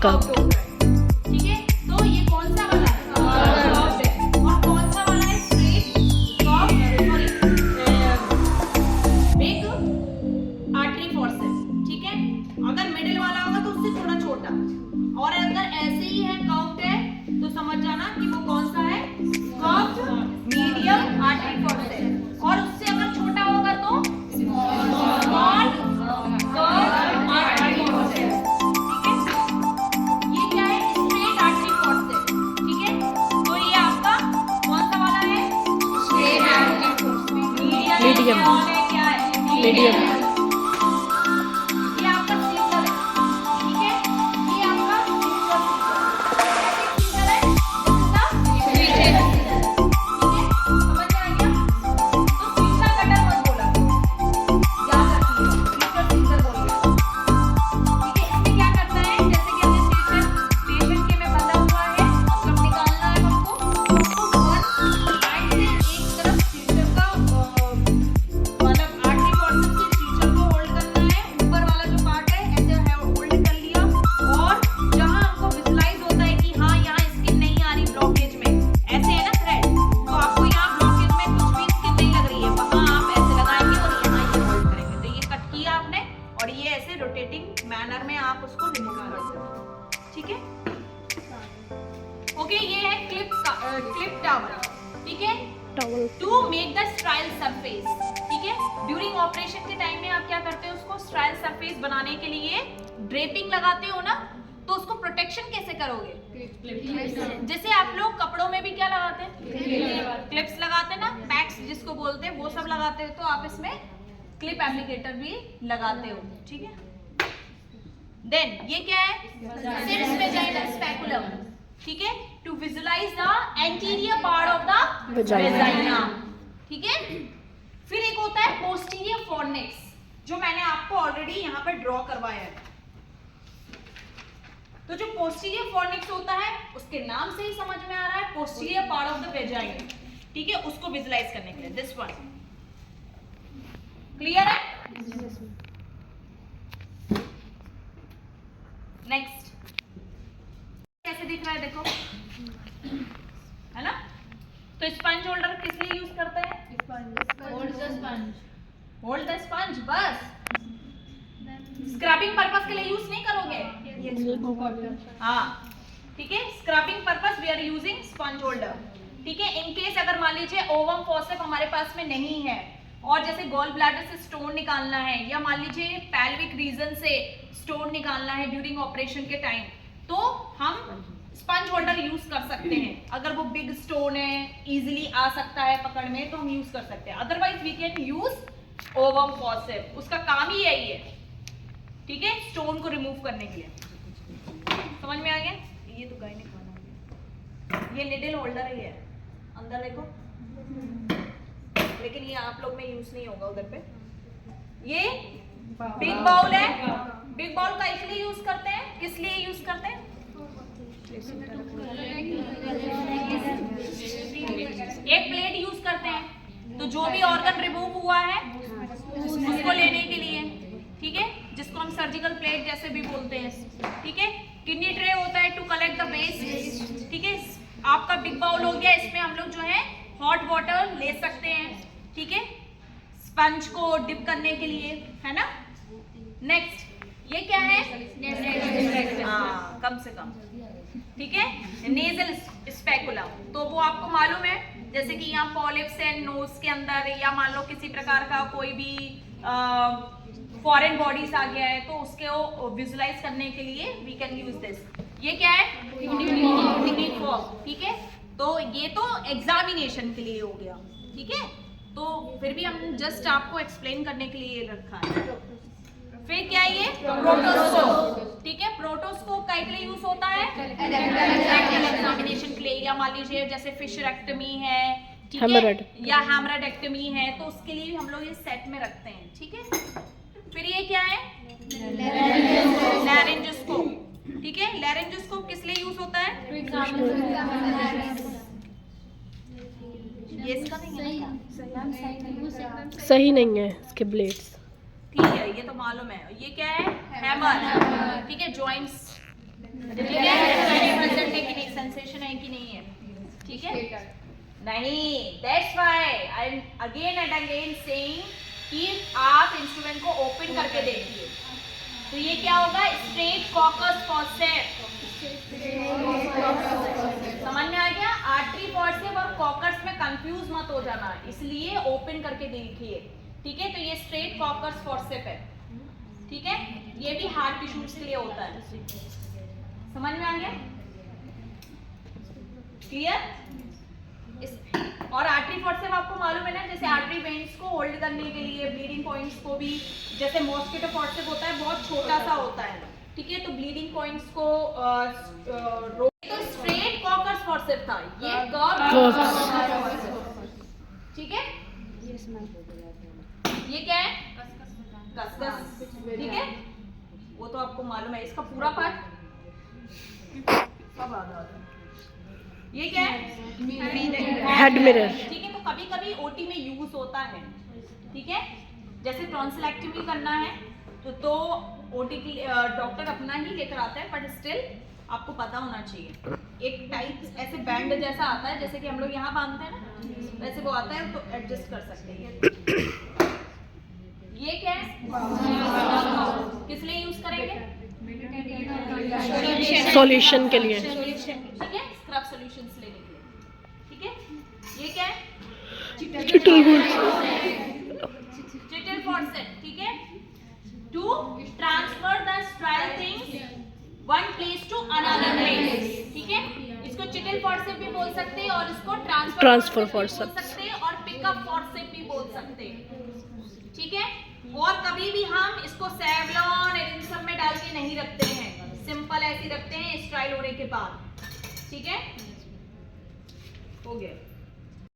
Scarf, ठीक है। तो ये कौन सा वाला है? कर्व्ड है। और कौन सा वाला है? Straight, curved, sorry big artery forceps, ठीक है। अगर मिडिल वाला होगा तो उससे थोड़ा छोटा, और अगर ऐसे ही है कर्व्ड है तो समझ जाना कि वो कौन सा है? Curved medium artery forceps. और उससे अगर छोटा होगा तो स्मॉल कर्व्ड आर्टरी फोर्सेप्स, ठीक है। ये क्या है? स्ट्रेट आर्टरी फोर्सेप्स, ठीक है। तो ये आपका कौन सा वाला है? Straight artery forceps. मीडियम है क्या है? मीडियम। ये आपका सीजर है, ठीक है। ये आपका सीजर है, ठीक है। समझ में आ गया? तो सीजर कटर मत बोला, याद रखिए सीजर बोलिए, ठीक है। इसमें क्या करता है? जैसे कि हमने पेशेंट के में बंधा हुआ है, मतलब निकालना है हमको, तो वन साइड से एक तरफ सीजर का मतलब आर्टरी फोर्सेप्स से सीजर को होल्ड करना है। ऊपर वाला जो पार्ट है ऐसे है होल्ड कर लिया, और जहां हमको विजुलाइज होता है कि हाँ यहाँ स्किन नहीं आ रही ब्लॉकेज में, ऐसे है ना थ्रेड, तो आपको यहाँ ब्लॉकेज में कुछ भी स्किन नहीं लग रही है, वहां आप ऐसे लगाएंगे और यहाँ ये होल्ड करेंगे। तो ये कट किया आपने, और ये ऐसे रोटेटिंग मैनर में आप उसको रिमूव कर सकते हो, ठीक है। ओके, ये है क्लिप टॉवल, ठीक है। Towel. To make the sterile surface, ठीक है। ड्यूरिंग ऑपरेशन के टाइम में आप क्या करते हो? उसको स्टाइल सरफेस बनाने के लिए ड्रेपिंग लगाते हो ना, तो उसको प्रोटेक्शन कैसे करोगे? जैसे आप लोग कपड़ों में भी क्या लगाते हैं? क्लिप्स लगाते हैं ना, पैक्स जिसको बोलते हैं, वो सब लगाते हो। तो आप इसमें क्लिप एप्लीकेटर भी लगाते हो, ठीक है। देन ये क्या है? सिर्स वेजाइना स्पेकुलम, ठीक है। To visualise the anterior part of the vagina, ठीक है। फिर एक होता है पोस्टीरियर फॉर्निक्स, जो मैंने आपको ऑलरेडी यहाँ पर ड्रॉ करवाया है। तो जो पोस्टीरियर फॉर्निक्स होता है, उसके नाम से ही समझ में आ रहा है posterior part of the vagina, ठीक है। उसको विजुलाइज करने के लिए दिस वन, क्लियर है? नेक्स्ट कैसे दिख रहा है देखो, है ना। तो स्पंज होल्डर किस लिए यूज करते हैं? होल्ड द स्पंज, बस। स्क्रबिंग पर्पस के लिए यूज नहीं करोगे, हाँ, ठीक है। Scrubbing purpose we are using sponge holder, ठीक है। इन केस अगर मान लीजिए ओवम फॉर्सेप हमारे पास में नहीं है, और जैसे गॉल ब्लैडर से स्टोन निकालना है, या मान लीजिए पैल्विक रीजन से स्टोन निकालना है ड्यूरिंग ऑपरेशन के टाइम, तो हम स्पंज होल्डर यूज कर सकते हैं। अगर वो बिग स्टोन है, इजीली आ सकता है पकड़ में, तो हम यूज कर सकते हैं। Otherwise we can use ovum forceps, उसका काम ही यही है, ठीक है, स्टोन को रिमूव करने के लिए। समझ में आ गया? ये तो गाइनिक वाला है, ये निडल होल्डर है, ये अंदर देखो, लेकिन ये आप लोग में यूज नहीं होगा उधर पे। ये बिग बाउल है, बिग बाउल का इसलिए यूज करते हैं, किस लिए यूज करते हैं? एक प्लेट यूज करते हैं, तो जो भी ऑर्गन रिमूव हुआ है उसको लेने के लिए, ठीक है, जिसको हम सर्जिकल प्लेट जैसे भी बोलते हैं, ठीक है। किडनी ट्रे होता है टू कलेक्ट द वेस्ट, ठीक है। आपका बिग बाउल हो गया, इसमें हम लोग जो है हॉट वाटर ले सकते हैं, ठीक है, स्पंज को डिप करने के लिए, है ना। नेक्स्ट ये क्या है? हाँ, कम से कम, ठीक है, नेजल स्पेकुला। तो वो आपको मालूम है, जैसे कि यहाँ पॉलिप्स एंड नोज के अंदर, या मान लो किसी प्रकार का कोई भी फॉरेन बॉडीज आ गया है, तो उसके वो विजुलाइज करने के लिए वी कैन यूज दिस। ये क्या है? थिंकिंग फॉर्म, ठीक है। तो ये तो एग्जामिनेशन के लिए हो गया, ठीक है। तो फिर भी हम जस्ट आपको एक्सप्लेन करने के लिए रखा है। फिर क्या है ये? प्रोटोस्कोप, ठीक है। प्रोटोस्कोप का के लिए यूज होता है एग्जामिनेशन के लिए, या मान लीजिए जैसे फिशरेक्टमी है, ठीक है, या हेमरेक्टमी है, तो उसके लिए हम लोग ये सेट में रखते हैं, ठीक है। फिर ये क्या है? लैरिंजोस्कोप, ठीक है। लैरिंजोस्कोप किस लिए यूज होता है? ये इसका नहीं है, सही नहीं है इसके ब्लेड्स, ठीक है, ये तो मालूम है। ये क्या है? हैमर, ठीक है, जॉइंट्स प्रेजेंट है कि नहीं, सेंसेशन है कि नहीं है, ठीक है? नहीं, that's why I am again and again saying कि आप इंस्ट्रूमेंट को ओपन करके देखिए। तो ये क्या होगा? Straight Kocher's forceps. समझ में आ गया? आर्टरी फॉसेप्स और कॉकस में कंफ्यूज मत हो जाना, इसलिए ओपन करके देखिए, ठीक है? तो ये स्ट्रेट कॉकस फॉसेप्स है, ठीक है? ये भी हार्ट टिश्यूज के लिए होता है। समझ में आ गया? क्लियर? और आर्टरी फॉसेप्स आपको मालूम है ना, जैसे आर्टरी वेन्स को होल्ड करने के लिए, ब्लीडिंग पॉइंट्स को भी, जैसे मॉस्किटो फॉसेप्स होता है बहुत छोटा सा होता है, ठीक है? तो ब्लीडिंग पॉइंट्स को तो स्ट्रेट कॉकस फॉसेप्स था, ये कर्व, ठीक है? ये क्या है? कस्कस, ठीक है? वो तो आपको मालूम है। इसका पूरा पार्ट सब आधा। ये क्या है? हेड मिरर, ठीक है? तो कभी कभी ओटी में यूज होता है, ठीक है? जैसे टॉन्सिलेक्टमी करना है तो ओटी की डॉक्टर अपना ही लेकर आता है, बट स्टिल आपको पता होना चाहिए। एक टाइप ऐसे बैंड जैसा आता है, जैसे कि हम लोग यहाँ बांधते हैं ना, वैसे वो आता है, तो एडजस्ट कर सकते हैं। ये क्या है? किस लिए यूज करेंगे? सॉल्यूशन के लिए, ठीक है? स्क्रब सॉल्यूशंस लेने के लिए, ठीक है? ये क्या है? चिटल चिटल फॉसेप्स, ठीक है? To transfer the sterile things one place to another place, ठीक है? इसको चिटल फॉसेप्स भी बोल सकते हैं और इसको ट्रांसफर फॉसेप्स बोल सकते हैं और पिकअप फॉसेप्स भी बोल सकते हैं, ठीक है? और कभी भी हम इसको सेवलॉन इन सब में डाल के नहीं रखते हैं, सिंपल ऐसे रखते हैं स्ट्राइल होने के बाद, ठीक है? हो गया।